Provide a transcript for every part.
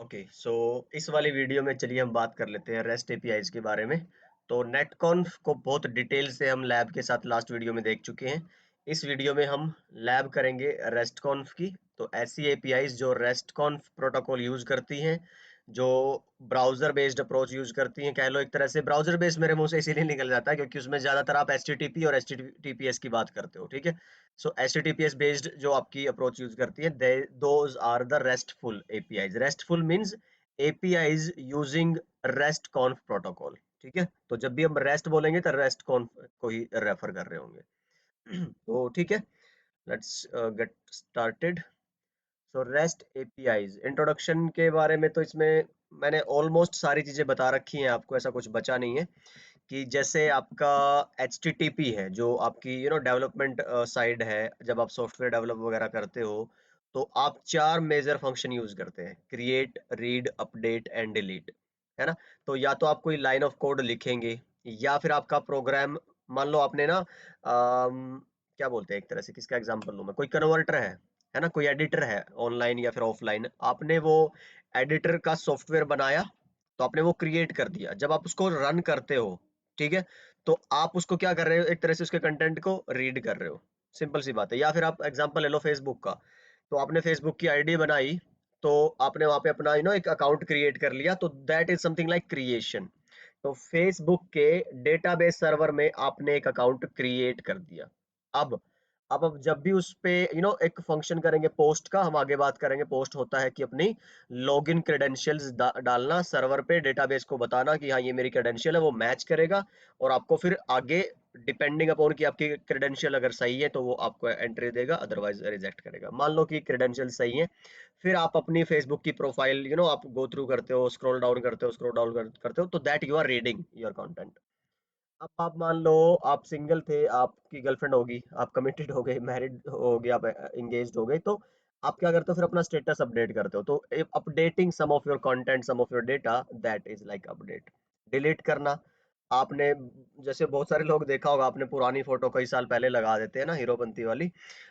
Okay so इस वाली video में चलिए हम बात कर लेते हैं रेस्ट एपीआईज के बारे में। तो नेटकॉन्फ को बहुत डिटेल से हम लैब के साथ लास्ट वीडियो में देख चुके हैं। इस वीडियो में हम लैब करेंगे रेस्ट कॉन्फ की। तो ऐसी एपीआईज जो रेस्ट कॉन्फ प्रोटोकॉल यूज करती हैं, जो ब्राउजर बेस्ड अप्रोच यूज करती हैं, कह लो एक तरह से ब्राउजर बेस्ड मेरे मुंह से इसीलिए निकल जाता है क्योंकि उसमें ज्यादातर आप एचटीटीपी और एचटीटीपीएस की बात करते हो, ठीक है। सो एचटीटीपीएस बेस्ड जो आपकी अप्रोच यूज करती है, those are the RESTful APIs. RESTful means APIs using REST conf protocol, ठीक है। तो जब भी हम रेस्ट बोलेंगे तो रेस्ट कॉन्फ को ही रेफर कर रहे होंगे। तो ठीक है, let's get started. So rest APIs introduction के बारे में तो इसमें मैंने ऑलमोस्ट सारी चीजें बता रखी हैं आपको, ऐसा कुछ बचा नहीं है। कि जैसे आपका HTTP है जो आपकी डेवलपमेंट साइड है, जब आप सॉफ्टवेयर डेवलप वगैरह करते हो तो आप चार मेजर फंक्शन यूज करते हैं: create, read, update and delete, है ना। तो या तो आप कोई लाइन ऑफ कोड लिखेंगे, या फिर आपका प्रोग्राम, मान लो आपने ना क्या बोलते हैं, एक तरह से किसका एग्जांपल लूं मैं, कोई कन्वर्टर है ना, कोई एडिटर है ऑनलाइन या फिर ऑफलाइन, आपने वो एडिटर का सॉफ्टवेयर बनाया, तो आपने वो क्रिएट कर दिया। जब आप उसको रन करते हो, ठीक है, तो आप उसको क्या कर रहे हो, एक तरह से उसके कंटेंट को रीड कर रहे हो। सिंपल सी बात है। या फिर आप एग्जांपल ले लो फेसबुक का, तो आपने फेसबुक की आईडी बनाई, तो आपने वहां पे अपना एक अकाउंट क्रिएट कर लिया, तो that is something like creation. तो फेसबुक के डेटाबेस सर्वर में आपने एक अकाउंट क्रिएट कर दिया। अब अब जब भी उस पे एक फंक्शन करेंगे पोस्ट का, हम आगे बात करेंगे। पोस्ट होता है कि अपनी लॉगिन क्रेडेंशियल्स डालना सर्वर पे, डेटाबेस को बताना कि हाँ ये मेरी क्रेडेंशियल है, वो मैच करेगा और आपको फिर आगे डिपेंडिंग अपॉन कि आपकी क्रेडेंशियल अगर सही है तो वो आपको एंट्री देगा, अदरवाइज रिजेक्ट करेगा। मान लो कि क्रेडेंशियल सही है, फिर आप अपनी फेसबुक की प्रोफाइल आप गो थ्रू करते हो, स्क्रॉल डाउन करते हो, स्क्रॉल डाउन करते हो, तो that you are reading your content. अब आप मान लो आप सिंगल थे, आपकी गर्लफ्रेंड होगी, आप कमिटेड हो गए, मैरिड हो गए, आप एंगेज्ड हो गए, तो आप क्या करते हो, फिर अपना स्टेटस अपडेट करते हो। तो updating some of your content, some of your data, that is like update. Delete करना, आपने जैसे बहुत सारे लोग देखा होगा, आपने पुरानी फोटो कई साल पहले लगा देते हैं ना, हीरोपंती वाली,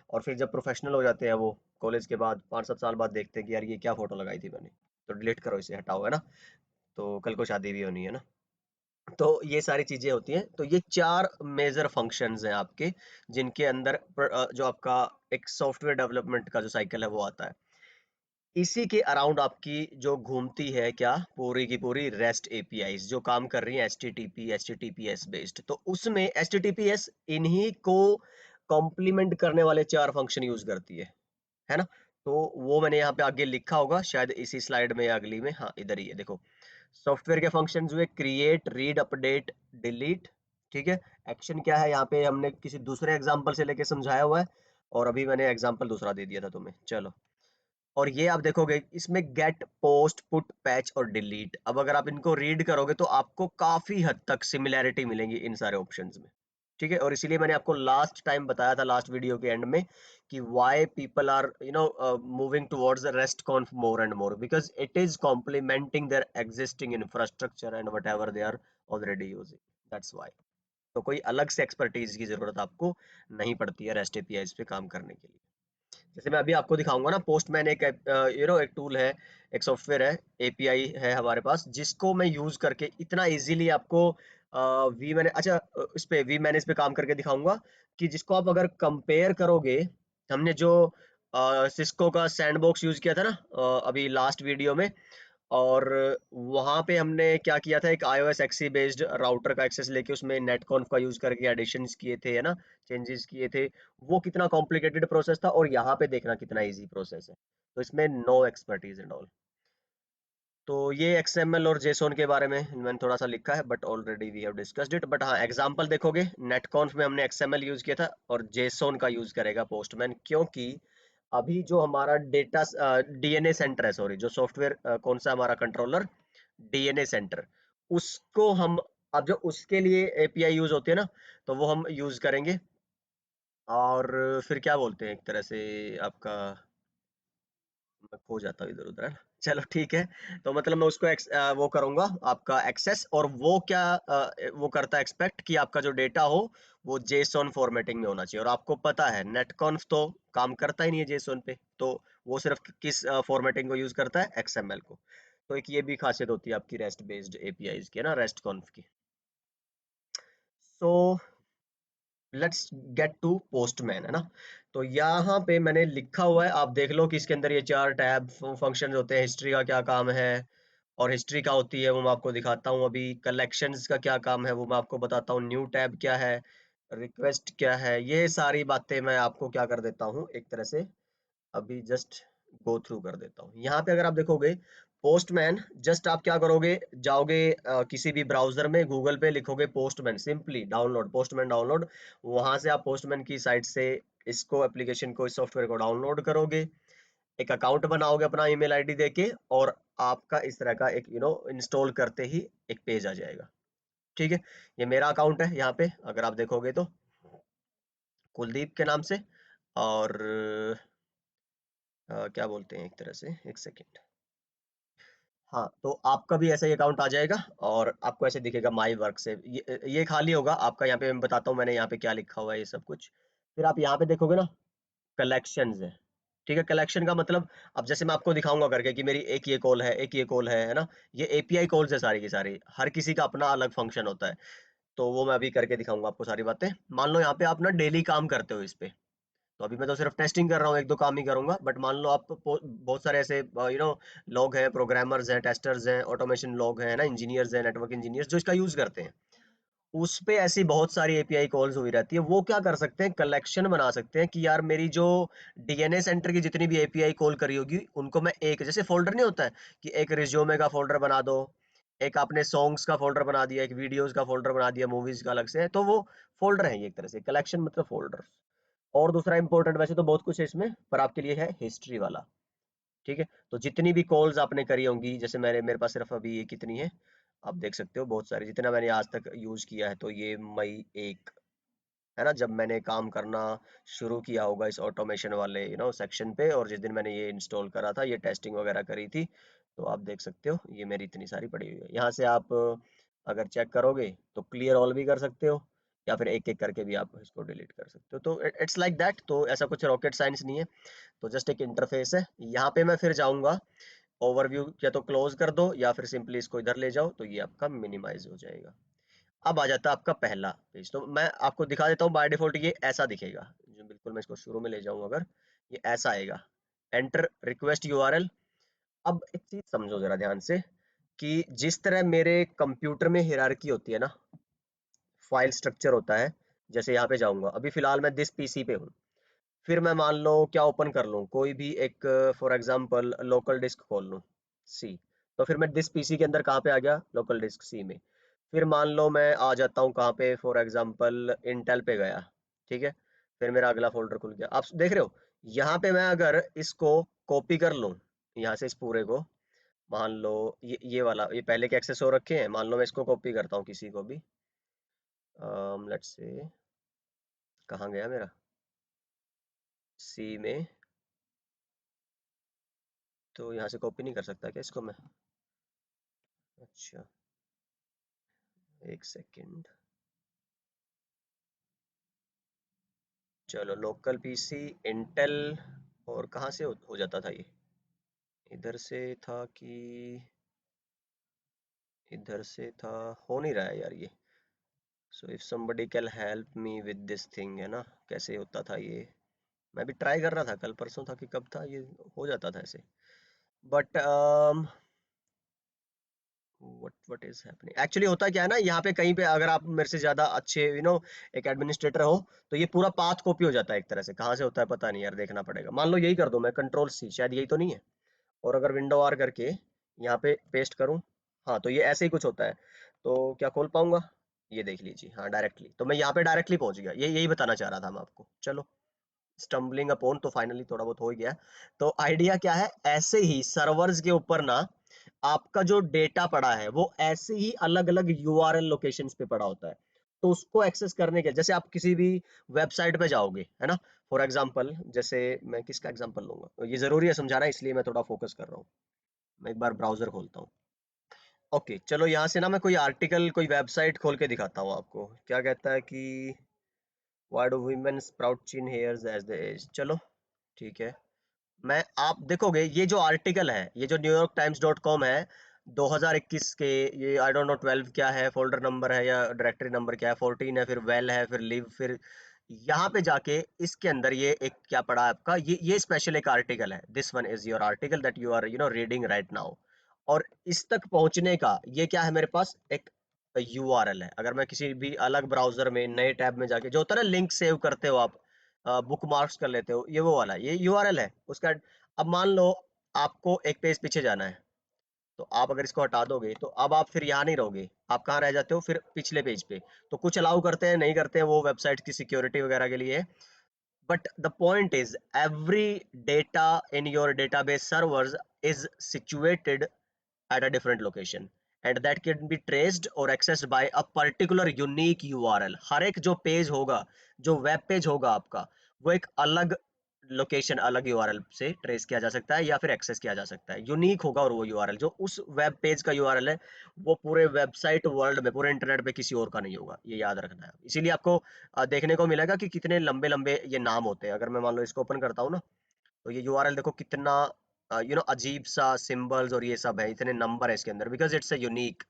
और फिर जब प्रोफेशनल हो जाते हैं वो कॉलेज के बाद 5-7 साल बाद देखते हैं कि यार ये क्या फोटो लगाई थी मैंने, तो डिलीट करो, इसे हटाओ, है ना। तो कल को शादी भी होनी है ना। तो ये सारी चीजें होती हैं। तो ये चार मेजर फंक्शंस हैं आपके, जिनके अंदर जो आपका एक सॉफ्टवेयर डेवलपमेंट का जो साइकिल है वो आता है। इसी के अराउंड आपकी जो घूमती है क्या, पूरी की पूरी रेस्ट एपीआईज जो काम कर रही है एचटीटीपी एचटीटीपीएस बेस्ड। तो उसमें एचटीटीपीएस इन्हीं को कॉम्प्लीमेंट करने वाले चार फंक्शन यूज करती है ना। तो वो मैंने यहाँ पे आगे लिखा होगा, शायद इसी स्लाइड में या अगली में, हाँ इधर ही है देखो। सॉफ्टवेयर के फंक्शंस हुए क्रिएट, रीड, अपडेट, डिलीट, ठीक है। एक्शन क्या है, यहाँ पे हमने किसी दूसरे एग्जांपल से लेके समझाया हुआ है, और अभी मैंने एग्जांपल दूसरा दे दिया था तुम्हें, चलो। और ये आप देखोगे इसमें गेट, पोस्ट, पुट, पैच और डिलीट। अब अगर आप इनको रीड करोगे तो आपको काफी हद तक सिमिलैरिटी मिलेंगी इन सारे ऑप्शंस में, ठीक है। और इसीलिए मैंने आपको लास्ट टाइम बताया था, लास्ट वीडियो के एंड में, कि why people are moving towards the REST conf more and more, because it is complimenting their existing infrastructure and whatever they are already using, that's why. तो कोई अलग से expertise की जरूरत आपको नहीं पड़ती है रेस्ट एपीआईज पे काम करने के लिए। जैसे मैं अभी आपको दिखाऊंगा ना, पोस्टमैन एक एक टूल है, एक सॉफ्टवेयर है, एपीआई है हमारे पास, जिसको मैं यूज करके इतना इजीली आपको वी मैंने अच्छा इस पे वी मैनेज पे काम करके दिखाऊंगा, कि जिसको आप अगर कंपेयर करोगे, हमने जो सिस्को का सैंडबॉक्स यूज किया था ना अभी लास्ट वीडियो में, और वहां पे हमने क्या किया था, एक iOS XE बेस्ड राउटर का एक्सेस लेके उसमें नेटकॉन्फ का यूज करके एडिशंस किए थे, है ना, चेंजेस किए थे। वो कितना कॉम्प्लिकेटेड प्रोसेस था, और यहाँ पे देखना कितना इजी प्रोसेस है। तो इसमें नो एक्सपर्टीज एंड ऑल। तो ये XML और JSON के बारे में मैंने थोड़ा सा लिखा है, but already we have discussed it. But हाँ, एग्जांपल देखोगे, नेटकॉन्फ में हमने XML यूज किया था, और JSON का यूज करेगा पोस्टमैन, क्योंकि अभी जो हमारा डेटा डीएनए सेंटर है, सॉरी, जो सॉफ्टवेयर कौन सा हमारा कंट्रोलर, डीएनए सेंटर, उसको हम, अब जो उसके लिए एपीआई यूज होती है ना, तो वो हम यूज करेंगे। और फिर क्या बोलते हैं, एक तरह से आपका, मैं खो जाता हूँ इधर उधर, है ना। चलो ठीक है। तो मतलब मैं उसको वो करूंगा आपका एक्सेस, और वो क्या वो करता है एक्सपेक्ट कि आपका जो डेटा हो वो जेसॉन फॉर्मेटिंग में होना चाहिए। और आपको पता है नेटकॉन्फ तो काम करता ही नहीं है जेसॉन पे, तो वो सिर्फ किस फॉर्मेटिंग को यूज करता है, एक्सएमएल को। तो एक ये भी खासियत होती है आपकी रेस्ट बेस्ड एपीआईज की, है ना, रेस्ट कॉन्फ की। So let's get to Postman, है ना। तो यहाँ पे मैंने लिखा हुआ है, आप देख लो कि इसके अंदर ये 4 टैब फंक्शन होते हैं। हिस्ट्री का क्या काम है, और हिस्ट्री का होती है वो मैं आपको दिखाता हूँ अभी। कलेक्शंस का क्या काम है वो मैं आपको बताता हूँ। न्यू टैब क्या है, रिक्वेस्ट क्या है, ये सारी बातें मैं आपको क्या कर देता हूँ एक तरह से अभी जस्ट गो थ्रू कर देता हूँ। यहाँ पे अगर आप देखोगे पोस्टमैन, जस्ट आप क्या करोगे, जाओगे किसी भी ब्राउजर में, गूगल पे लिखोगे postman, simply download postman download. वहां से आप पोस्टमैन की साइट से इसको एप्लीकेशन को, इस सॉफ्टवेयर को डाउनलोड करोगे, एक अकाउंट बनाओगे अपना ईमेल आईडी देके, और आपका इस तरह का एक इंस्टॉल करते ही एक पेज आ जाएगा। ठीक है, ये मेरा अकाउंट है यहाँ पे अगर आप देखोगे तो, कुलदीप के नाम से। और क्या बोलते हैं एक तरह से, एक सेकेंड, हाँ, तो आपका भी ऐसा ही अकाउंट आ जाएगा और आपको ऐसे दिखेगा माई वर्क से, ये खाली होगा आपका। यहाँ पे मैं बताता हूँ मैंने यहाँ पे क्या लिखा हुआ है, ये सब कुछ। फिर आप यहाँ पे देखोगे ना, कलेक्शंस है। ठीक है, कलेक्शन का मतलब, अब जैसे मैं आपको दिखाऊंगा करके कि मेरी एक ये कॉल है, एक ये कॉल है ना, ये एपीआई कॉल्स है सारी की सारी, हर किसी का अपना अलग फंक्शन होता है। तो वो मैं अभी करके दिखाऊंगा आपको सारी बातें। मान लो यहाँ पे आप ना डेली काम करते हो इस पे, तो अभी मैं तो सिर्फ टेस्टिंग कर रहा हूँ, एक दो काम ही करूंगा, बट मान लो आप बहुत सारे ऐसे लोग हैं, प्रोग्रामर्स हैं, टेस्टर्स हैं, ऑटोमेशन लोग हैं ना, इंजीनियर्स हैं, नेटवर्क इंजीनियर्स जो इसका यूज करते हैं। उस पे ऐसी बहुत सारी एपीआई कॉल्स हुई रहती है। वो क्या कर सकते हैं, कलेक्शन बना सकते हैं कि यार मेरी जो डीएनए सेंटर की जितनी भी एपीआई कॉल करी होगी उनको मैं एक, जैसे फोल्डर नहीं होता है कि एक रिज्यूमे का फोल्डर बना दो, एक आपने सॉन्ग्स का फोल्डर बना दिया, एक वीडियोस का फोल्डर बना दिया, मूवीज का अलग से है, तो वो फोल्डर है ये एक तरह से, कलेक्शन मतलब फोल्डर। और दूसरा इंपॉर्टेंट, वैसे तो बहुत कुछ है इसमें, पर आपके लिए है हिस्ट्री वाला। ठीक है, तो जितनी भी कॉल्स आपने करी होंगी, जैसे मेरे मेरे पास सिर्फ अभी ये कितनी है, आप देख सकते हो बहुत सारी, जितना मैंने आज तक यूज किया है, तो ये मई 1, है ना, जब मैंने काम करना शुरू किया होगा इस ऑटोमेशन वाले सेक्शन पे, और जिस दिन मैंने ये इंस्टॉल करा था, ये टेस्टिंग वगैरह करी थी, तो आप देख सकते हो ये मेरी इतनी सारी पड़ी हुई है। यहाँ से आप अगर चेक करोगे तो क्लियर ऑल भी कर सकते हो, या फिर एक एक करके भी आप इसको डिलीट कर सकते हो। तो इट्स लाइक दैट, तो ऐसा कुछ रॉकेट साइंस नहीं है, तो जस्ट एक इंटरफेस है। यहाँ पे मैं फिर जाऊंगा ओवरव्यू, या तो क्लोज कर दो या फिर सिंपली इसको इधर ले जाओ, तो ये आपका मिनिमाइज हो जाएगा। अब आ जाता है आपका पहला पेज, तो मैं आपको दिखा देता हूँ। बाय डिफॉल्ट ये ऐसा दिखेगा, जो बिल्कुल मैं इसको शुरू में ले जाऊं अगर, ये ऐसा आएगा, एंटर रिक्वेस्ट यूआरएल। अब एक चीज समझो जरा ध्यान से, कि जिस तरह मेरे कंप्यूटर में हिरार्की होती है ना, फाइल स्ट्रक्चर होता है, जैसे यहाँ पे जाऊंगा, अभी फिलहाल मैं दिस पीसी पे हूँ, फिर मैं मान लो क्या ओपन कर लूँ, कोई भी एक, फॉर एग्जांपल लोकल डिस्क खोल लूँ, सी, तो फिर मैं दिस पीसी के अंदर कहाँ पे आ गया, लोकल डिस्क सी में। फिर मान लो मैं आ जाता हूँ कहाँ पे, फॉर एग्जांपल इंटेल पे गया, ठीक है, फिर मेरा अगला फोल्डर खुल गया। आप देख रहे हो, यहाँ पे मैं अगर इसको कॉपी कर लूँ, यहाँ से इस पूरे को, मान लो ये वाला, ये पहले के एक्सेस हो रखे हैं, मान लो मैं इसको कॉपी करता हूँ किसी को भी, लेट्स से, कहाँ गया मेरा, सी में, तो यहाँ से कॉपी नहीं कर सकता क्या इसको मैं, अच्छा, एक सेकंड, चलो लोकल पीसी इंटेल, और कहाँ से हो जाता था ये, इधर से था कि इधर से था, हो नहीं रहा है यार ये। So if somebody can help me with this thing, है ना, कैसे होता था ये, मैं भी ट्राई कर रहा था, कल परसों था कि कब था ये, हो जाता था ऐसे, but what is happening actually, होता क्या है ना, यहाँ पे कहीं पे अगर आप मेरे से ज्यादा अच्छे एक एडमिनिस्ट्रेटर हो, तो ये पूरा पाथ कॉपी हो जाता है एक तरह से, कहाँ से होता है पता नहीं यार, देखना पड़ेगा। मान लो यही कर दो मैं, कंट्रोल सी, शायद यही तो नहीं है, और अगर विंडो आर करके यहाँ पे पेस्ट करूँ, हाँ, तो ये ऐसे ही कुछ होता है। तो क्या खोल पाऊंगा, ये देख लीजिए, हाँ डायरेक्टली, तो मैं यहाँ पे डायरेक्टली पहुंच गया, ये यही बताना चाह रहा था मैं आपको। चलो, स्टम्बलिंग अपॉन तो फाइनली थोड़ा बहुत हो ही गया। तो आइडिया क्या है, ऐसे ही सर्वर्स के ऊपर ना आपका जो डेटा पड़ा है वो ऐसे ही अलग अलग यूआरएल लोकेशंस पे पड़ा होता है। तो उसको एक्सेस करने के, जैसे आप किसी भी वेबसाइट पे जाओगे, है ना, फॉर एग्जांपल, जैसे मैं किसका एग्जांपल लूंगा, ये जरूरी है समझाना, इसलिए मैं थोड़ा फोकस कर रहा हूँ। मैं एक बार ब्राउजर खोलता हूँ। ओके, चलो यहाँ से ना मैं कोई आर्टिकल, कोई वेबसाइट खोल के दिखाता हूँ आपको, क्या कहता है कि why do women sprout chin hairs as they age। चलो ठीक है, मैं, आप देखोगे ये जो आर्टिकल है, ये जो न्यूयॉर्क टाइम्स डॉट कॉम है, 2021 के, ये आई डोंट नो 12 क्या है, फोल्डर नंबर है या डायरेक्टरी नंबर क्या है, 14 है, फिर वेल है, फिर लिव, फिर यहाँ पे जाके इसके अंदर ये एक क्या पड़ा है आपका, ये स्पेशल एक आर्टिकल है, this one is your article that you are reading right now. और इस तक पहुंचने का ये क्या है, मेरे पास एक यूआरएल है। अगर मैं किसी भी अलग ब्राउजर में नए टैब में जाके, जो होता है ना लिंक सेव करते हो आप, बुक मार्क्स कर लेते हो, ये वो वाला ये यूआरएल है उसका। अब मान लो आपको एक पेज पीछे जाना है, तो आप अगर इसको हटा दोगे तो अब आप फिर यहाँ नहीं रहोगे, आप कहाँ रह जाते हो, फिर पिछले पेज पे। तो कुछ अलाउ करते हैं, नहीं करते हैं, वो वेबसाइट की सिक्योरिटी वगैरह के लिए है। But the point is, every data in your database servers is situated at a different location, and that can be traced or accessed by a particular unique URL। हर एक जो पेज होगा, जो web page होगा आपका, वो एक अलग location, अलग यूआरएल से ट्रेस किया जा सकता है या फिर एक्सेस किया जा सकता है। यूनिक होगा, और वो यूआरएल जो उस वेब पेज का यूआरएल है, वो पूरे वेबसाइट वर्ल्ड में, पूरे इंटरनेट पे किसी और का नहीं होगा, ये याद रखना है। इसीलिए आपको देखने को मिलेगा कि कितने लंबे लंबे ये नाम होते हैं। अगर मैं मान लो इसको ओपन करता हूँ ना, तो ये यूआरएल देखो कितना अजीब सा सिंबल्स और ये सब है, इतने नंबर है इसके अंदर, because it's a unique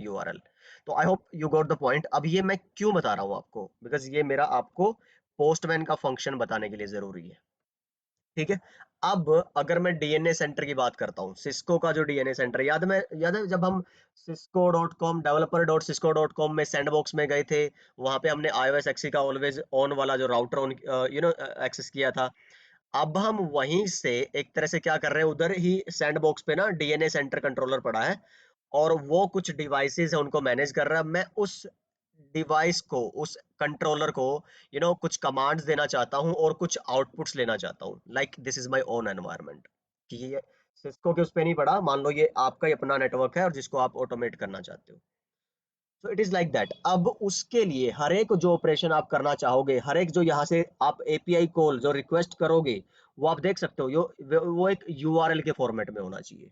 URL. तो I hope you got the point. अब ये मैं क्यों बता रहा हूँ आपको, बिकॉज ये मेरा आपको पोस्टमैन का फंक्शन बताने के लिए जरूरी है। ठीक है। अब अगर मैं डीएनए सेंटर की बात करता हूँ, सिस्को का जो डीएनए सेंटर, याद है जब हम cisco.com developer.cisco.com में सैंडबॉक्स में गए थे, वहां पे हमने iOS XE का ऑलवेज ऑन वाला जो राउटर ऑन एक्सेस किया था। अब हम वहीं से एक तरह से क्या कर रहे हैं, उधर ही सैंडबॉक्स पे ना डीएनए सेंटर कंट्रोलर पड़ा है, और वो कुछ डिवाइसेस है उनको मैनेज कर रहा है। मैं उस डिवाइस को, उस कंट्रोलर को कुछ कमांड्स देना चाहता हूं और कुछ आउटपुट्स लेना चाहता हूं, like this is my own environment. कि ये सिस्को के उस पे नहीं पड़ा, मान लो ये आपका ही अपना नेटवर्क है और जिसको आप ऑटोमेट करना चाहते हो। So it is like that. अब उसके लिए हर एक जो ऑपरेशन आप करना चाहोगे, हर एक जो यहाँ से आप एपीआई कॉल जो रिक्वेस्ट करोगे, वो आप देख सकते हो, वो एक यूआरएल के फॉर्मेट में होना चाहिए।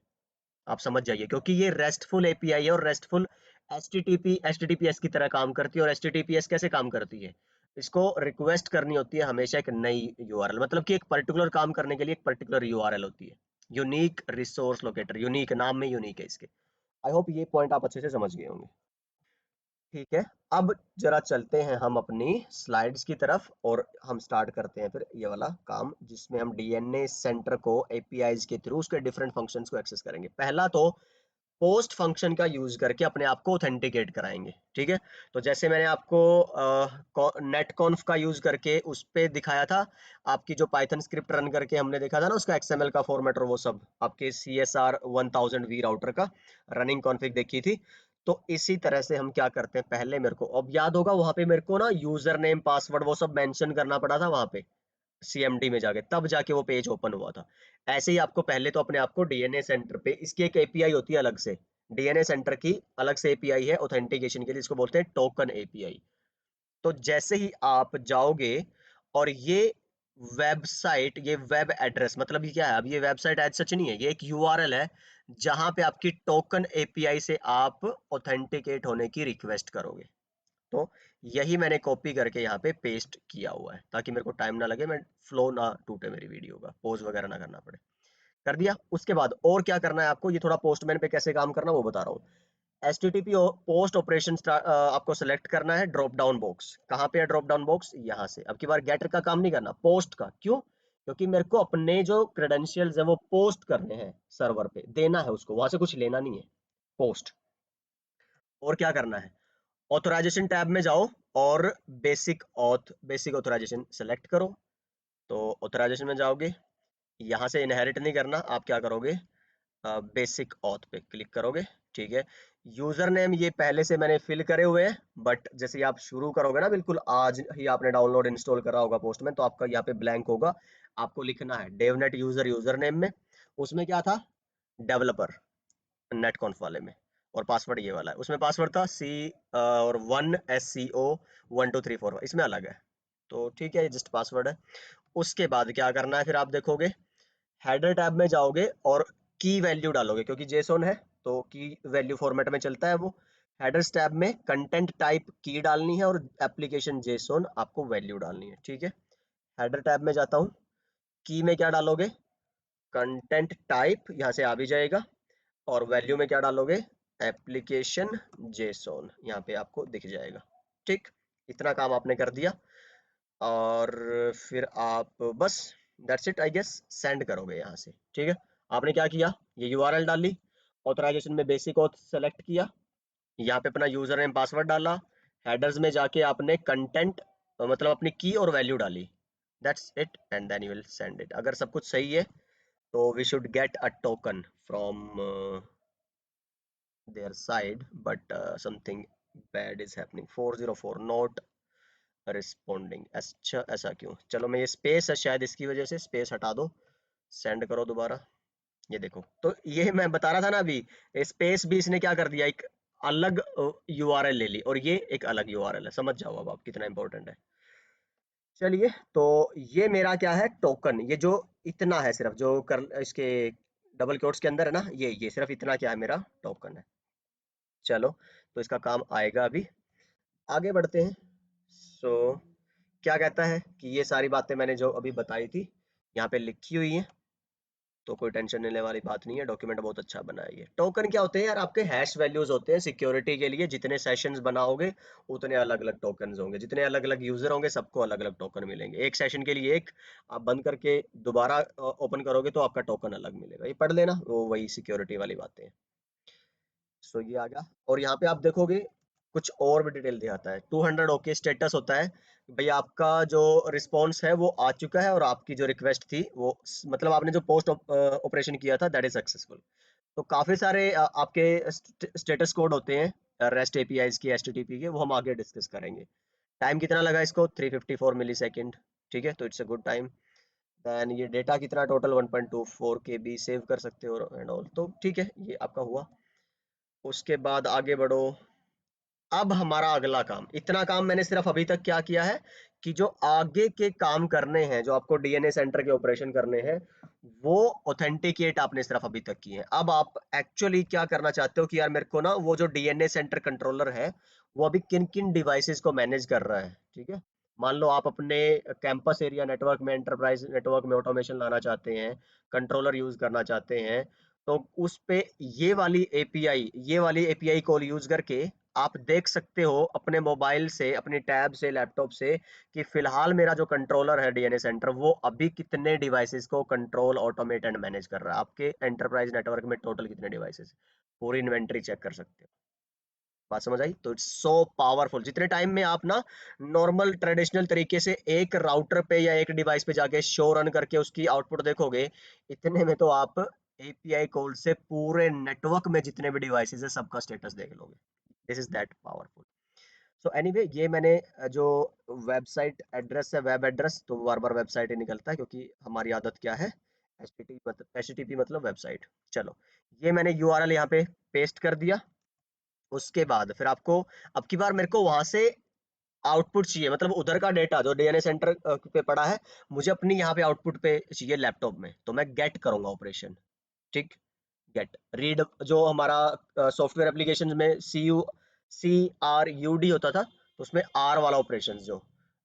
आप समझ जाइए, क्योंकि ये रेस्टफुल एपीआई है, और रेस्टफुल एचटीटीपीएस की तरह काम करती है। और एचटीटीपीएस कैसे काम करती है, इसको रिक्वेस्ट करनी होती है हमेशा एक नई यूआरएल, मतलब कि एक पर्टिकुलर काम करने के लिए एक पर्टिकुलर यूआरएल होती है। यूनिक रिसोर्स लोकेटर, यूनिक नाम में यूनिक है इसके। आई होप ये पॉइंट आप अच्छे से समझ गए होंगे। ठीक है। अब जरा चलते हैं हम अपनी स्लाइड्स की तरफ, और हम स्टार्ट करते हैं फिर ये वाला काम, जिसमें हम डीएनए सेंटर को एपीआईज के थ्रू उसके डिफरेंट फंक्शंस को एक्सेस करेंगे। पहला तो पोस्ट फंक्शन का यूज करके अपने आप को ऑथेंटिकेट कराएंगे। ठीक है। तो जैसे मैंने आपको नेट कॉन्फ का यूज करके उस पे दिखाया था, आपकी जो पाइथन स्क्रिप्ट रन करके हमने देखा था ना, उसका एक्सएमएल का फॉर्मेट और वो सब, आपके CSR 1000 वी राउटर का रनिंग कॉन्फ़िग देखी थी। तो इसी तरह से हम क्या करते हैं, पहले मेरे को अब याद होगा, वहां पे मेरे को ना यूजर नेम पासवर्ड वो सब मेंशन करना पड़ा था वहां पे सीएमडी में जाके, तब जाके वो पेज ओपन हुआ था। ऐसे ही आपको पहले तो अपने आप को डीएनए सेंटर पे, इसकी एक एपीआई होती है अलग से, डीएनए सेंटर की अलग से एपीआई है ऑथेंटिकेशन के लिए, इसको बोलते हैं टोकन एपीआई। तो जैसे ही आप जाओगे, और ये वेबसाइट, ये वेब एड्रेस, मतलब ये क्या है, अब ये वेबसाइट एज सच नहीं है, ये एक यूआरएल है, जहां पे आपकी टोकन एपीआई से आप ऑथेंटिकेट होने की रिक्वेस्ट करोगे। तो यही मैंने कॉपी करके यहाँ पे पेस्ट किया हुआ है, ताकि मेरे को टाइम ना लगे, मैं फ्लो ना टूटे मेरी वीडियो का, पोज वगैरह ना करना पड़े। कर दिया। उसके बाद और क्या करना है आपको, ये थोड़ा पोस्टमैन पे कैसे काम करना वो बता रहा हूँ। HTTP पोस्ट ऑपरेशन आपको सेलेक्ट करना है, ड्रॉप डाउन बॉक्स कहाँ पे है, ड्रॉप डाउन बॉक्स यहाँ से। अब की बार गेटर का काम नहीं करना, पोस्ट का। क्यों? क्योंकि मेरे को अपने जो क्रेडेंशियल्स है वो पोस्ट करने हैं, सर्वर पे देना है उसको, वहां से कुछ लेना नहीं है। पोस्ट। और क्या करना है, ऑथराइजेशन टैब में जाओ, और बेसिक ऑथराइजेशन सेलेक्ट करो। तो ऑथराइजेशन में जाओगे, यहाँ से इनहेरिट नहीं करना, आप क्या करोगे, बेसिक ऑथ पे क्लिक करोगे। ठीक है। यूजर नेम ये पहले से मैंने फिल करे हुए हैं, बट जैसे ही आप शुरू करोगे ना, बिल्कुल आज ही आपने डाउनलोड इंस्टॉल करा होगा पोस्टमैन, तो आपका यहाँ पे ब्लैंक होगा। आपको लिखना है डेवनेट यूजर नेम में, उसमें क्या था, डेवलपर, नेट कॉन्फ वाले में। और पासवर्ड ये वाला है, उसमें पासवर्ड था और 1SCO 1234, इसमें अलग है। तो ठीक है, ये जस्ट पासवर्ड है। उसके बाद क्या करना है, फिर आप देखोगे हेडर टैब में जाओगे और की वैल्यू डालोगे, क्योंकि जेसोन है तो की वैल्यू फॉर्मेट में चलता है वो। हेडर्स टैब में कंटेंट टाइप की डालनी है, और एप्लीकेशन जेसोन आपको वैल्यू डालनी है। ठीक है। हेडर टैब में जाता हूँ, की में क्या डालोगे, कंटेंट टाइप यहाँ से आ भी जाएगा, और वैल्यू में क्या डालोगे, एप्लीकेशन जेसोन, यहाँ पे आपको दिख जाएगा। ठीक, इतना काम आपने कर दिया और फिर आप बस that's it I guess, send करोगे यहाँ से। ठीक है, आपने क्या किया, ये यूआरएल डाली, ऑथराइजेशन में बेसिक ऑथ सेलेक्ट किया, यहाँ पे अपना यूजर नेम पासवर्ड डाला, हेडर्स में जाके आपने कंटेंट मतलब अपनी की और वैल्यू डाली, that's it and then you will send it. अगर सब कुछ सही है तो we should get a token from there side, but something bad is happening, 404 not responding. अच्छा, ऐसा क्यों, चलो मैं ये स्पेस है शायद इसकी वजह से, स्पेस हटा दो, सेंड करो दोबारा। ये देखो, तो ये मैं बता रहा था ना अभी, स्पेस भी इसने क्या कर दिया, एक अलग यूआरएल ले ली और ये एक अलग यूआरएल है, समझ जाओ अब आप कितना इंपॉर्टेंट है। चलिए, तो ये मेरा क्या है, टोकन, ये जो इतना है सिर्फ जो कर इसके डबल कोट्स के अंदर है ना, ये सिर्फ इतना क्या है, मेरा टोकन है। चलो, तो इसका काम आएगा अभी, आगे बढ़ते हैं। सो क्या कहता है कि ये सारी बातें मैंने जो अभी बताई थी यहाँ पे लिखी हुई हैं, तो कोई टेंशन लेने वाली बात नहीं है, डॉक्यूमेंट बहुत अच्छा बना है। ये टोकन क्या होते हैं यार, आपके हैश वैल्यूज होते हैं सिक्योरिटी के लिए, जितने सेशंस बनाओगे उतने अलग अलग टोकन होंगे, जितने अलग अलग यूजर होंगे सबको अलग अलग टोकन मिलेंगे, एक सेशन के लिए एक, आप बंद करके दोबारा ओपन करोगे तो आपका टोकन अलग मिलेगा, ये पढ़ लेना, वो वही सिक्योरिटी वाली बातें हैं। सो ये आ गया, और यहाँ पे आप देखोगे कुछ और भी डिटेल दिखाता है, 200 ओके स्टेटस होता है, भाई आपका जो रिस्पॉन्स है वो आ चुका है और आपकी जो रिक्वेस्ट थी वो मतलब आपने जो पोस्ट ऑपरेशन किया था दैट इज सक्सेसफुल। तो काफी सारे आपके स्टेटस कोड होते हैं रेस्ट एपीआईज की, एचटीटीपी के, वो हम आगे डिस्कस करेंगे। टाइम कितना लगा इसको, 354 मिली सेकेंड। ठीक है, तो it's a good time. Then ये डेटा कितना, टोटल 1.24 केबी सेव कर सकते हो एंड ऑल, तो ठीक है, ये आपका हुआ। उसके बाद आगे बढ़ो, अब हमारा अगला काम, इतना काम मैंने सिर्फ अभी तक क्या किया है कि जो आगे के काम करने हैं, जो आपको डीएनए सेंटर के ऑपरेशन करने हैं, वो ऑथेंटिकेट आपने सिर्फ अभी तक किए हैं। अब आप एक्चुअली क्या करना चाहते हो कि यार मेरे को ना वो जो डीएनए सेंटर कंट्रोलर है वो अभी किन किन डिवाइसेस को मैनेज कर रहा है। ठीक है, मान लो आप अपने कैंपस एरिया नेटवर्क में, एंटरप्राइज नेटवर्क में ऑटोमेशन लाना चाहते हैं, कंट्रोलर यूज करना चाहते हैं, तो उस पे ये वाली एपीआई कॉल यूज करके आप देख सकते हो अपने मोबाइल से, अपनी टैब से, लैपटॉप से, कि फिलहाल मेरा जो कंट्रोलर है डीएनए सेंटर वो अभी कितने डिवाइसेस को कंट्रोल, ऑटोमेट एंड मैनेज कर रहा है। आपके एंटरप्राइज नेटवर्क में टोटल कितने डिवाइसेस, पूरी इन्वेंटरी चेक कर सकते हो। बात समझ आई, तो इट्स सो पावरफुल। जितने टाइम में आप ना नॉर्मल ट्रेडिशनल तरीके से एक राउटर पे या एक डिवाइस पे जाके शो रन करके उसकी आउटपुट देखोगे, इतने में तो आप एपीआई कॉल से पूरे नेटवर्क में जितने भी डिवाइसेस है सबका स्टेटस देख लोगे। This is that powerful. So anyway, ये मैंने जो वेबसाइट एड्रेस है, वेब एड्रेस, तो बार बार वेबसाइट ही निकलता है क्योंकि हमारी आदत क्या है, एचटीटीपी मतलब वेबसाइट। चलो, ये मैंने यूआरएल यहाँ पे पेस्ट कर दिया। उसके बाद फिर आपको, अब की बार मेरे को वहां से आउटपुट चाहिए, मतलब उधर का डेटा जो डीएनए सेंटर पे पड़ा है, मुझे अपनी यहाँ पे आउटपुट पे चाहिए लैपटॉप में, तो मैं गेट करूंगा ऑपरेशन। ठीक, गेट रीड, जो हमारा सॉफ्टवेयर एप्लीकेशन में CRUD होता था, तो उसमें आर वाला ऑपरेशन जो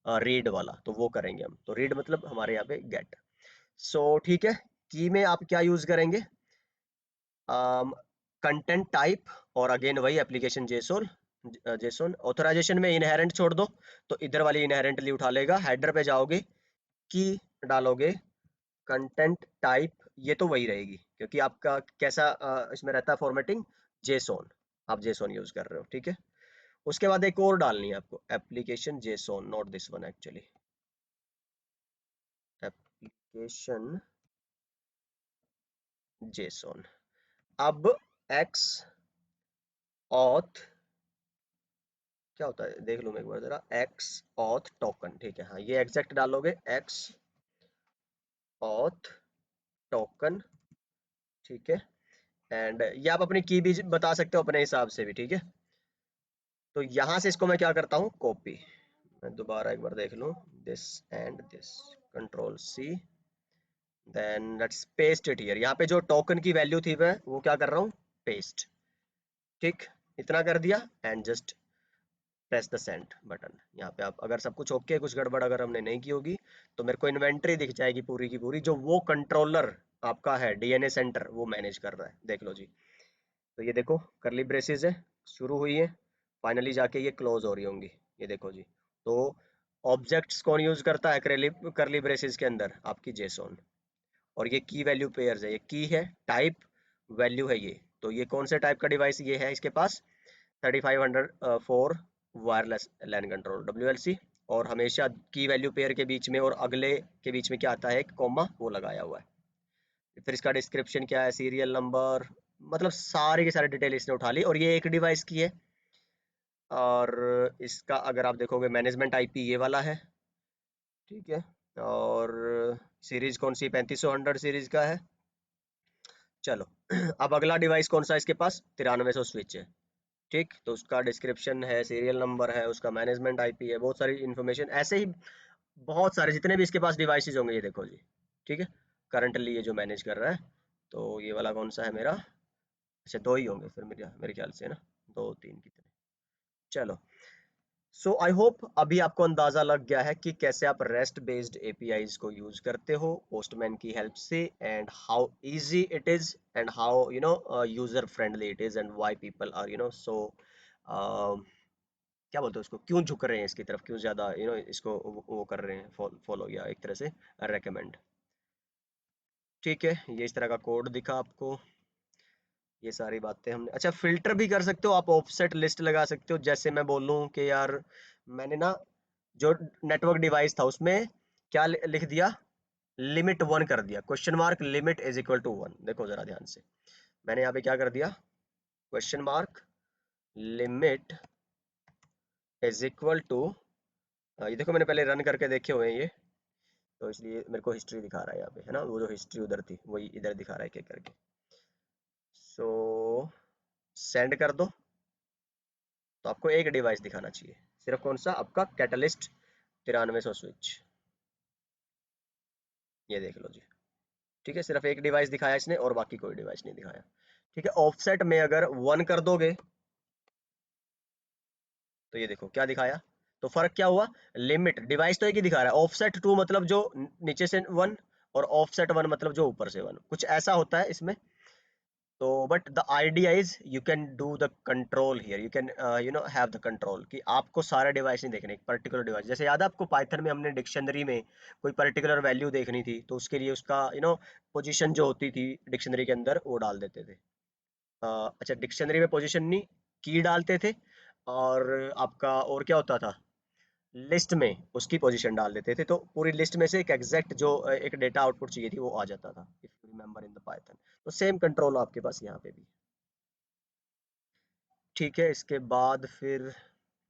रीड वाला, तो वो करेंगे हम। तो रीड मतलब हमारे यहाँ पे गेट। सो ठीक है, की में आप क्या यूज करेंगे, कंटेंट टाइप, और अगेन वही एप्लीकेशन जेसोन। जेसोन ऑथराइजेशन में इनहेरेंट छोड़ दो, तो इधर वाली इनहेरेंटली उठा लेगा। हेडर पे जाओगे, की डालोगे, कंटेंट टाइप, ये तो वही रहेगी क्योंकि आपका कैसा इसमें रहता है फॉर्मेटिंग, जेसोन, आप जेसोन यूज कर रहे हो। ठीक है, उसके बाद एक और डालनी है आपको, application JSON, not this one actually, application JSON. अब एक्स ऑथ, क्या होता है देख लो मैं एक बार जरा, एक्स ऑथ टोकन, ठीक है, हाँ ये एग्जैक्ट डालोगे, एक्स ऑथ टोकन। ठीक है, एंड ये आप अपनी की भी बता सकते हो अपने हिसाब से भी। ठीक है, तो यहां से इसको मैं क्या करता हूँ, कॉपी, मैं दोबारा एक बार देख लूं, this and this, control C, then let's paste it here. यहाँ पे जो टोकन की वैल्यू थी मैं वो क्या कर रहा हूँ, पेस्ट। ठीक, इतना कर दिया and just press the send button. यहाँ पे आप अगर सब कुछ ओके, कुछ गड़बड़ अगर हमने नहीं की होगी, तो मेरे को इन्वेंट्री दिख जाएगी पूरी की पूरी, जो वो कंट्रोलर आपका है डीएनए सेंटर वो मैनेज कर रहा है, देख लो जी। तो ये देखो करली ब्रेसेस है, शुरू हुई है, फाइनली जाके ये क्लोज हो रही होंगी। ये देखो जी। तो ऑब्जेक्ट्स कौन यूज करता है करली करली ब्रेसेस के अंदर? आपकी जेसॉन। और ये की वैल्यू पेयर्स है, ये की है, टाइप वैल्यू है ये। तो ये कौन से टाइप का डिवाइस ये है इसके पास? 3500 फोर वायरलेस लैन कंट्रोल WLC। और हमेशा की वैल्यू पेयर के बीच में और अगले के बीच में क्या आता है? एक कॉमा, वो लगाया हुआ है। फिर इसका डिस्क्रिप्शन क्या है, सीरियल नंबर, मतलब सारी की सारी डिटेल इसने उठा ली। और ये एक डिवाइस की है। और इसका अगर आप देखोगे मैनेजमेंट आईपी ये वाला है, ठीक है। और सीरीज कौन सी? 3500 सीरीज का है। चलो अब अगला डिवाइस कौन सा इसके पास? 9300 स्विच है, ठीक। तो उसका डिस्क्रिप्शन है, सीरियल नंबर है, उसका मैनेजमेंट आईपी है, बहुत सारी इन्फॉर्मेशन। ऐसे ही बहुत सारे जितने भी इसके पास डिवाइसेस होंगे, ये देखो जी, ठीक है। करंटली ये जो मैनेज कर रहा है। तो ये वाला कौन सा है मेरा? अच्छा, दो ही होंगे फिर मेरे मेरे ख्याल से, है ना? दो तीन कितने। चलो, सो आई होप अभी आपको अंदाजा लग गया है कि कैसे आप रेस्ट बेस्ड एपीआईज को यूज करते हो पोस्टमैन की हेल्प से, and how easy it is, and how user friendly it is, and why people are so क्या बोलते हैं उसको, क्यों झुक रहे हैं इसकी तरफ, क्यों ज्यादा इसको वो कर रहे हैं, फॉलो या एक तरह से रेकमेंड। ठीक है, ये इस तरह का कोड दिखा आपको। ये सारी बातें हमने, अच्छा फिल्टर भी कर सकते हो आप, ऑफसेट लिस्ट लगा सकते हो। जैसे मैं बोलूं कि यार मैंने ना जो नेटवर्क डिवाइस था उसमें क्या लिख दिया, लिमिट 1 कर दिया, question mark limit is equal to 1। देखो जरा ध्यान से, मैंने यहाँ पे क्या कर दिया, question mark limit is equal to, ये देखो मैंने पहले रन करके देखे हुए हैं ये, तो इसलिए मेरे को हिस्ट्री दिखा रहा है यहाँ पे, है ना? वो जो हिस्ट्री उधर थी वही इधर दिखा रहा है क्या करके। सो सेंड कर दो। तो आपको एक डिवाइस दिखाना चाहिए सिर्फ, कौन सा? आपका कैटलिस्ट 9300 स्विच। ये देख लो जी, ठीक है। सिर्फ एक डिवाइस दिखाया इसने और बाकी कोई डिवाइस नहीं दिखाया, ठीक है। ऑफसेट में अगर 1 कर दोगे तो ये देखो क्या दिखाया। तो फर्क क्या हुआ? लिमिट डिवाइस तो एक ही दिखा रहा है, ऑफसेट 2 मतलब जो नीचे से 1, और ऑफसेट 1 मतलब जो ऊपर से 1, कुछ ऐसा होता है इसमें। तो but the idea is you can do the control here, you can have the control, कि आपको सारे डिवाइस नहीं देखने, एक पर्टिकुलर डिवाइस। जैसे याद है आपको पाइथन में हमने डिक्शनरी में कोई पर्टिकुलर वैल्यू देखनी थी, तो उसके लिए उसका पोजीशन जो होती थी डिक्शनरी के अंदर वो डाल देते थे। अच्छा, डिक्शनरी में पोजीशन नहीं, की डालते थे। और आपका और क्या होता था, लिस्ट में उसकी पोजीशन डाल देते थे, तो पूरी लिस्ट में से एक एग्जैक्ट जो एक डेटा आउटपुट चाहिए थी वो आ जाता था, if you remember in the Python. तो सेम कंट्रोल आपके पास यहाँ पे भी, ठीक है। इसके बाद फिर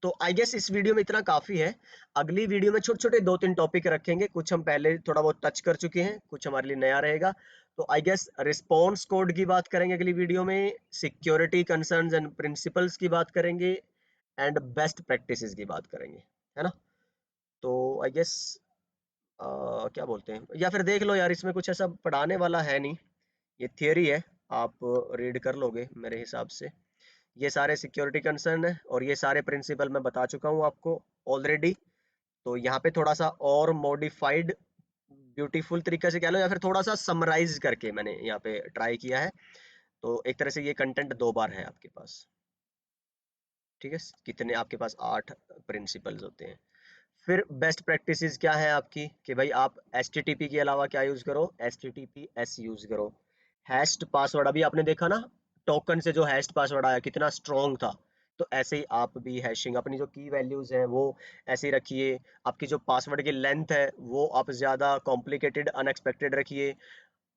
तो आई गेस इस वीडियो में इतना काफी है। अगली वीडियो में छोटे छोटे दो तीन टॉपिक रखेंगे, कुछ हम पहले थोड़ा बहुत टच कर चुके हैं, कुछ हमारे लिए नया रहेगा। तो आई गेस रिस्पॉन्स कोड की बात करेंगे अगली वीडियो में, सिक्योरिटी कंसर्न्स एंड प्रिंसिपल्स की बात करेंगे, एंड बेस्ट प्रैक्टिसेस की बात करेंगे, है ना? तो आई गेस क्या बोलते हैं, या फिर देख लो यार, इसमें कुछ ऐसा पढ़ाने वाला है नहीं, ये थियरी है, आप रीड कर लोगे मेरे हिसाब से। ये सारे सिक्योरिटी कंसर्न है और ये सारे प्रिंसिपल मैं बता चुका हूँ आपको ऑलरेडी। तो यहाँ पे थोड़ा सा और मॉडिफाइड ब्यूटीफुल तरीके से कह लो, या फिर थोड़ा सा समराइज करके मैंने यहाँ पे ट्राई किया है। तो एक तरह से ये कंटेंट दो बार है आपके पास, ठीक है। कितने आपके पास 8 प्रिंसिपल्स होते हैं। फिर बेस्ट प्रैक्टिसेस क्या है आपकी, कि भाई आप HTTP के अलावा क्या यूज करो, HTTPS यूज करो। हैश्ड पासवर्ड अभी आपने देखा ना, टोकन से जो हैश्ड पासवर्ड आया कितना स्ट्रॉन्ग था। तो ऐसे ही आप भी हैशिंग अपनी जो की वैल्यूज हैं वो ऐसे ही रखिए। आपकी जो पासवर्ड की लेंथ है वो आप ज्यादा कॉम्प्लिकेटेड अनएक्सपेक्टेड रखिए।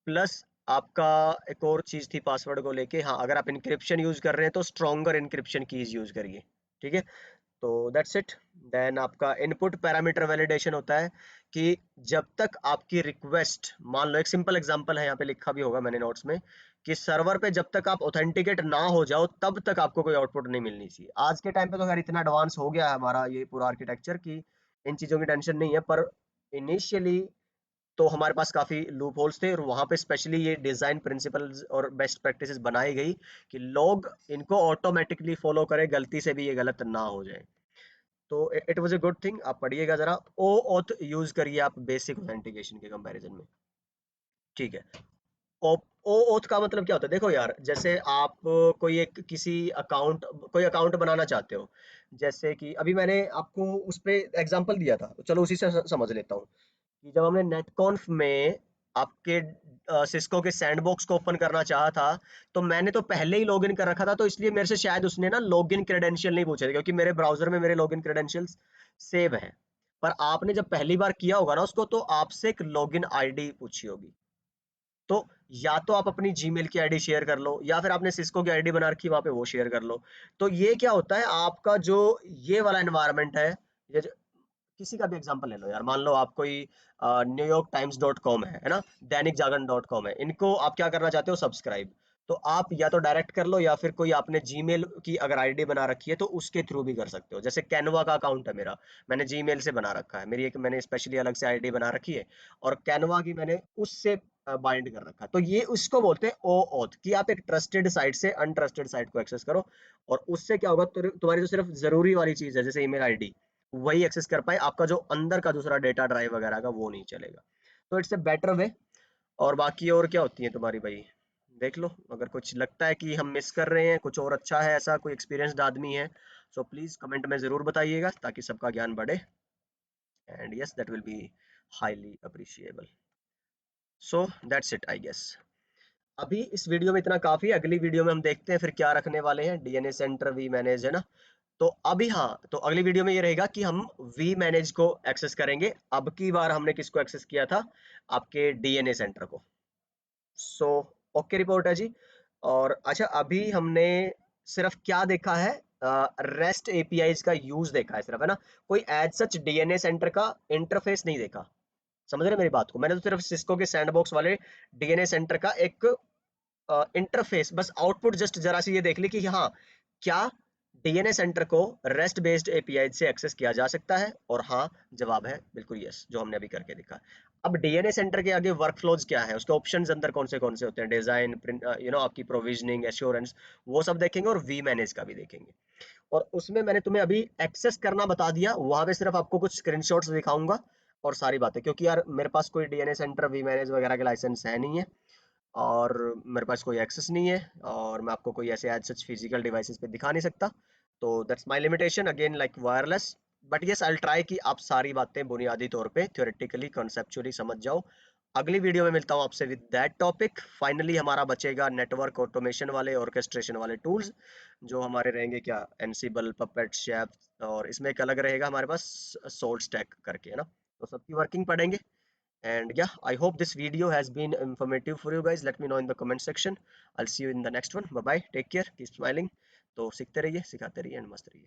प्लस आपका एक और चीज थी पासवर्ड को लेके, हाँ, अगर आप इंक्रिप्शन यूज कर रहे हैं तो स्ट्रॉन्गर इंक्रिप्शन कीज यूज करिए, ठीक है। तो दैट्स इट। देन आपका इनपुट पैरामीटर वैलिडेशन होता है कि जब तक आपकी रिक्वेस्ट, मान लो एक सिंपल एग्जांपल है, यहाँ पे लिखा भी होगा मैंने नोट्स में, कि सर्वर पे जब तक आप ऑथेंटिकेट ना हो जाओ तब तक आपको कोई आउटपुट नहीं मिलनी चाहिए। आज के टाइम पे तो खैर इतना एडवांस हो गया है हमारा ये पूरा आर्किटेक्चर की इन चीजों की टेंशन नहीं है, पर इनिशियली तो हमारे पास काफी लूप होल्स थे, और वहां पे स्पेशली ये डिजाइन प्रिंसिपल्स और बेस्ट प्रैक्टिसेस बनाई गई कि लोग इनको ऑटोमेटिकली फॉलो करें, गलती से भी ये गलत ना हो जाए। तो it was a good thing. आप पढ़िएगा जरा, ओ ऑथ यूज करिए आप बेसिक ऑथेंटिकेशन के कंपैरिजन में, ठीक है। ओ ओथ का मतलब क्या होता है? देखो यार, जैसे आप कोई एक किसी अकाउंट कोई अकाउंट बनाना चाहते हो, जैसे कि अभी मैंने आपको उस पे एग्जांपल दिया था, तो चलो उसी से समझ लेता हूँ कि जब हमने नेटकॉन्फ में आपके सिस्को के सैंडबॉक्स को ओपन करना चाहा था, तो मैंने तो पहले ही लॉगिन कर रखा था, तो इसलिए मेरे से शायद उसने ना लॉगिन क्रेडेंशियल नहीं पूछे थे, क्योंकि मेरे ब्राउजर में मेरे लॉगिन क्रेडेंशियल्स सेव हैं। पर आपने जब पहली बार किया होगा ना उसको, तो आपसे एक लॉगिन आईडी पूछी होगी। तो या तो आप अपनी जीमेल की आईडी शेयर कर लो, या फिर आपने सिस्को की आईडी बना रखी है वहां पे वो शेयर कर लो। तो ये क्या होता है, आपका जो ये वाला एनवायरनमेंट है, ये किसी का भी एग्जांपल ले लो यार, मान लो आप कोई न्यूयॉर्क टाइम्स डॉट कॉम है ना, दैनिक जागरण डॉट कॉम है, इनको आप क्या करना चाहते हो, सब्सक्राइब। तो आप या तो डायरेक्ट कर लो, या फिर कोई आपने जीमेल की अगर आईडी बना रखी है तो उसके थ्रू भी कर सकते हो। जैसे कैनवा का अकाउंट है मेरा, मैंने जीमेल से बना रखा है, मेरी एक मैंने स्पेशली अलग से आईडी बना रखी है, और कैनवा की मैंने उससे बाइंड कर रखा है। तो ये उसको बोलते हैं ओ ऑथ, कि आप एक ट्रस्टेड साइट से अनट्रस्टेड साइट को एक्सेस करो, और उससे क्या होगा, तुम्हारी जो सिर्फ जरूरी वाली चीज है जैसे ईमेल आईडी, वही एक्सेस कर पाए, आपका जो अंदर का दूसरा डेटा ड्राइव वगैरह का वो नहीं चलेगा। तो इट्स अ बेटर वे। और बाकी और क्या होती है तुम्हारी भाई, देख लो, अगर कुछ लगता है कि हम मिस कर रहे हैं, कुछ और अच्छा है, ऐसा कोई एक्सपीरियंस्ड आदमी है, सो प्लीज कमेंट में जरूर बताइएगा, ताकि सबका ज्ञान बढ़े। And yes, that will be highly appreciable. So that's it I guess. अभी इस वीडियो में इतना काफी है, अगली वीडियो में हम देखते हैं फिर क्या रखने वाले हैं। डीएनए सेंटर वी मैनेज है ना, तो अभी हाँ, तो अगली वीडियो में ये रहेगा कि हम वी मैनेज को एक्सेस करेंगे। अब की बार हमने किसको एक्सेस किया था, आपके डीएनए सेंटर को। सो ओके रिपोर्ट है जी। और अच्छा, अभी हमने सिर्फ क्या देखा है, रेस्ट एपीआईज का यूज देखा है सिर्फ, है ना। कोई एज सच डीएनए सेंटर का इंटरफेस नहीं देखा। समझ रहे हैं मेरी बात को, मैंने तो सिर्फ सिस्को के सैंडबॉक्स वाले डीएनए सेंटर का एक इंटरफेस, बस आउटपुट जस्ट जरा सी ये देख ली कि हाँ, क्या डीएनए सेंटर को रेस्ट बेस्ड एपीआई से एक्सेस किया जा सकता है, और हाँ, जवाब है बिल्कुल यस, जो हमने अभी करके देखा। अब डीएनए सेंटर के आगे वर्कफ्लोज क्या है, उसके ऑप्शंस अंदर कौन से होते हैं, डिजाइन, आपकी प्रोविजनिंग, एश्योरेंस, वो सब देखेंगे, और वी मैनेज का भी देखेंगे। और उसमें मैंने तुम्हें अभी एक्सेस करना बता दिया, वहां पे सिर्फ आपको कुछ स्क्रीनशॉट्स दिखाऊंगा और सारी बातें, क्योंकि यार मेरे पास कोई डीएनए सेंटर, वी मैनेज वगैरह के लाइसेंस है नहीं है, और मेरे पास कोई एक्सेस नहीं है, और मैं आपको कोई ऐसे एज सच फिजिकल डिवाइसेस पे दिखा नहीं सकता। तो that's my limitation again, like wireless. But yes, I will try कि आप सारी बातें बुनियादी तौर पे थ्योरेटिकली कॉन्सेप्चुअली समझ जाओ। अगली वीडियो में मिलता हूँ आपसे विद दैट टॉपिक। फाइनली हमारा बचेगा नेटवर्क ऑटोमेशन वाले, ऑर्केस्ट्रेशन वाले टूल्स, जो हमारे रहेंगे क्या, एनसीबल, पपेट, शेफ, और इसमें एक अलग रहेगा हमारे पास सोल्ट स्टैक करके, है ना। तो सबकी वर्किंग पढ़ेंगे। And yeah, I hope this video has been informative for you guys. Let me know in the comment section. I'll see you in the next one. Bye bye. Take care. Keep smiling. तो सीखते रहिए, सिखाते रहिए, and मस्त रहिए।